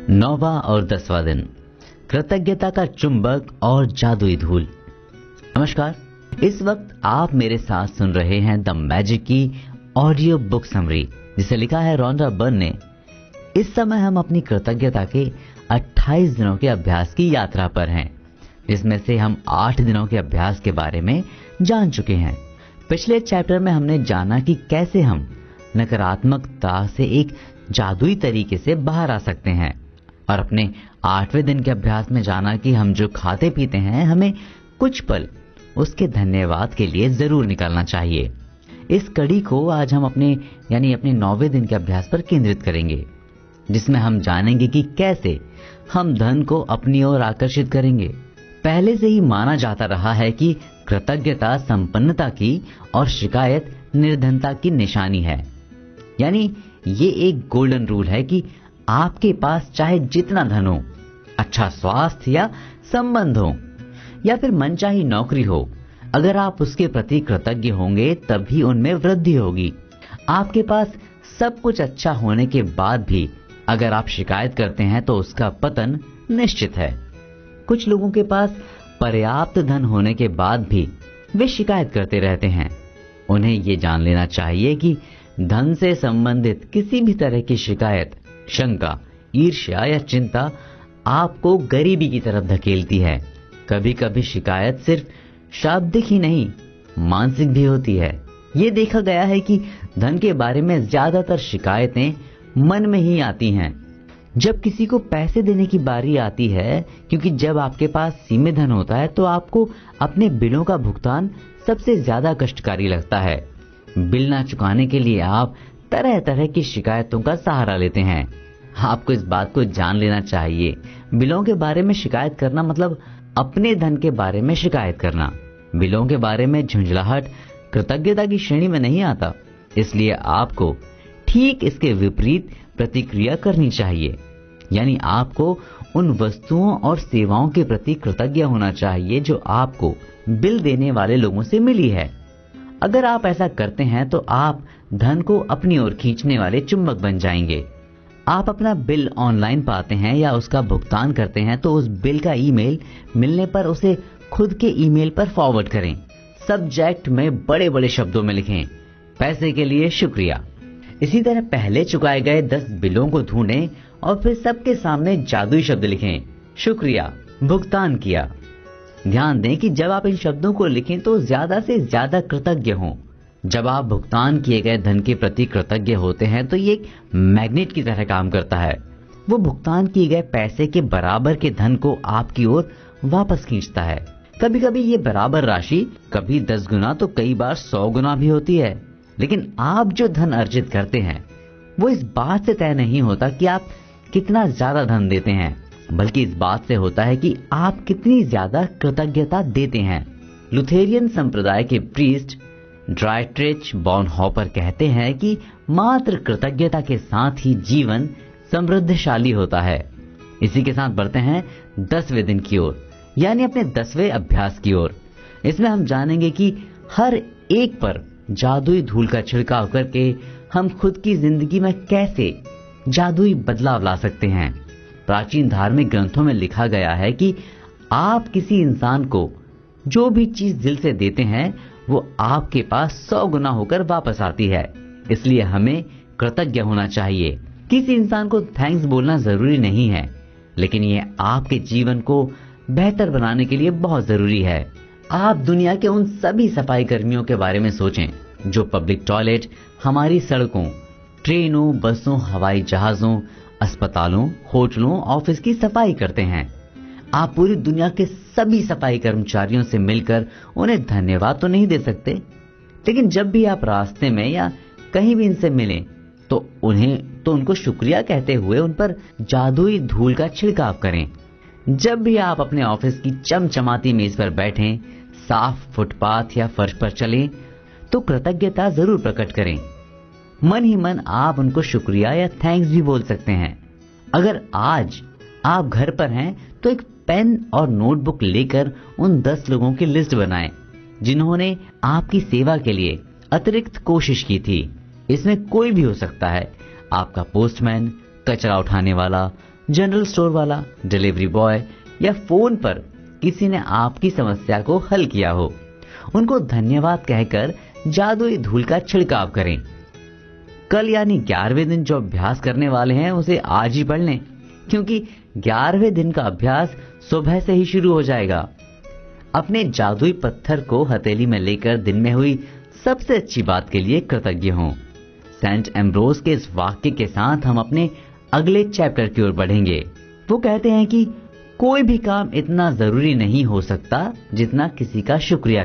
9वां और 10वां दिन, कृतज्ञता का चुंबक और जादुई धूल। नमस्कार, इस वक्त आप मेरे साथ सुन रहे हैं द मैजिक की ऑडियो बुक समरी, जिसे लिखा है रॉन्डा बर्न ने। इस समय हम अपनी कृतज्ञता के 28 दिनों के अभ्यास की यात्रा पर हैं, जिसमें से हम 8 दिनों के अभ्यास के बारे में जान चुके हैं। पिछले चैप्टर में हमने जाना कि कैसे हम नकारात्मकता से एक जादुई तरीके से बाहर आ सकते हैं, और अपने 8वें दिन के अभ्यास में जाना कि हम जो खाते पीते हैं, हमें कुछ पल उसके धन्यवाद के लिए जरूर निकालना चाहिए। इस कड़ी को आज हम अपने 9वें दिन के अभ्यास पर केंद्रित करेंगे, जिसमें हम जानेंगे कि कैसे हम धन को अपनी ओर आकर्षित करेंगे। पहले से ही माना जाता रहा है कि कृतज्ञता संपन्नता की और शिकायत निर्धनता की निशानी है। यानी ये एक गोल्डन रूल है कि आपके पास चाहे जितना धन हो, अच्छा स्वास्थ्य या संबंध हो, या फिर मनचाही नौकरी हो, अगर आप उसके प्रति कृतज्ञ होंगे तभी उनमें वृद्धि होगी। आपके पास सब कुछ अच्छा होने के बाद भी अगर आप शिकायत करते हैं तो उसका पतन निश्चित है। कुछ लोगों के पास पर्याप्त धन होने के बाद भी वे शिकायत करते रहते हैं। उन्हें ये जान लेना चाहिए कि धन से संबंधित किसी भी तरह की शिकायत, शंका, ईर्ष्या या चिंता आपको गरीबी की तरफ धकेलती है। कभी कभी शिकायत सिर्फ शाब्दिक ही नहीं, मानसिक भी होती है। ये देखा गया है कि धन के बारे में ज्यादातर शिकायतें मन में ही आती हैं जब किसी को पैसे देने की बारी आती है, क्योंकि जब आपके पास सीमित धन होता है तो आपको अपने बिलों का भुगतान सबसे ज्यादा कष्टकारी लगता है। बिल ना चुकाने के लिए आप तरह तरह की शिकायतों का सहारा लेते हैं। आपको इस बात को जान लेना चाहिए, बिलों के बारे में शिकायत करना मतलब अपने धन के बारे में शिकायत करना। बिलों के बारे में झुंझलाहट कृतज्ञता की श्रेणी में नहीं आता, इसलिए आपको ठीक इसके विपरीत प्रतिक्रिया करनी चाहिए। यानी आपको उन वस्तुओं और सेवाओं के प्रति कृतज्ञ होना चाहिए जो आपको बिल देने वाले लोगों से मिली है। अगर आप ऐसा करते हैं तो आप धन को अपनी ओर खींचने वाले चुंबक बन जाएंगे। आप अपना बिल ऑनलाइन पाते हैं या उसका भुगतान करते हैं तो उस बिल का ईमेल मिलने पर उसे खुद के ईमेल पर फॉरवर्ड करें। सब्जेक्ट में बड़े बड़े शब्दों में लिखें, पैसे के लिए शुक्रिया। इसी तरह पहले चुकाए गए 10 बिलों को ढूंढें और फिर सबके सामने जादुई शब्द लिखें, शुक्रिया, भुगतान किया। ध्यान दें कि जब आप इन शब्दों को लिखें तो ज्यादा से ज्यादा कृतज्ञ हों। जब आप भुगतान किए गए धन के प्रति कृतज्ञ होते हैं तो ये एक मैग्नेट की तरह काम करता है। वो भुगतान किए गए पैसे के बराबर के धन को आपकी ओर वापस खींचता है। कभी कभी ये बराबर राशि कभी 10 गुना तो कई बार 100 गुना भी होती है। लेकिन आप जो धन अर्जित करते हैं वो इस बात से तय नहीं होता कि आप कितना ज्यादा धन देते हैं, बल्कि इस बात से होता है कि आप कितनी ज्यादा कृतज्ञता देते हैं। लुथेरियन संप्रदाय के प्रीस्ट ड्राइट्रिच बॉनहॉपर कहते हैं कि मात्र कृतज्ञता के साथ ही जीवन समृद्धशाली होता है। इसी के साथ बढ़ते हैं 10वें दिन की ओर, यानी अपने 10वें अभ्यास की ओर। इसमें हम जानेंगे कि हर एक पर जादुई धूल का छिड़काव करके हम खुद की जिंदगी में कैसे जादुई बदलाव ला सकते हैं। प्राचीन धार्मिक ग्रंथों में लिखा गया है कि आप किसी इंसान को जो भी चीज दिल से देते हैं वो आपके पास 100 गुना होकर वापस आती है। इसलिए हमें कृतज्ञ होना चाहिए। किसी इंसान को थैंक्स बोलना जरूरी नहीं है, लेकिन ये आपके जीवन को बेहतर बनाने के लिए बहुत जरूरी है। आप दुनिया के उन सभी सफाई कर्मियों के बारे में सोचें जो पब्लिक टॉयलेट, हमारी सड़कों, ट्रेनों, बसों, हवाई जहाजों, अस्पतालों, होटलों, ऑफिस की सफाई करते हैं। आप पूरी दुनिया के सभी सफाई कर्मचारियों से मिलकर उन्हें धन्यवाद तो नहीं दे सकते, लेकिन जब भी आप रास्ते में या कहीं भी इनसे मिलें तो उनको शुक्रिया कहते हुए उन पर जादुई धूल का छिड़काव करें। जब भी आप अपने ऑफिस की चमचमाती मेज पर बैठें, साफ फुटपाथ या फर्श पर चलें, तो कृतज्ञता जरूर प्रकट करें। मन ही मन आप उनको शुक्रिया या थैंक्स भी बोल सकते हैं। अगर आज आप घर पर हैं तो एक पेन और नोटबुक लेकर उन 10 लोगों की लिस्ट बनाएं जिन्होंने आपकी सेवा के लिए अतिरिक्त कोशिश की थी। इसमें कोई भी हो सकता है, आपका पोस्टमैन, कचरा उठाने वाला, जनरल स्टोर वाला, डिलीवरी बॉय या फोन पर किसी ने आपकी समस्या को हल किया हो, उनको धन्यवाद कहकर जादुई धूल का छिड़काव करें। कल यानी 11वें दिन जो अभ्यास करने वाले हैं उसे आज ही पढ़ लें, क्योंकि 11वें दिन का अभ्यास सुबह से ही शुरू हो जाएगा। अपने जादुई पत्थर को हथेली में लेकर दिन में हुई सबसे अच्छी बात के लिए कृतज्ञ हों। सेंट एम्ब्रोस के इस वाक्य के साथ हम अपने अगले चैप्टर की ओर बढ़ेंगे। वो कहते हैं कि कोई भी काम इतना जरूरी नहीं हो सकता जितना किसी का शुक्रिया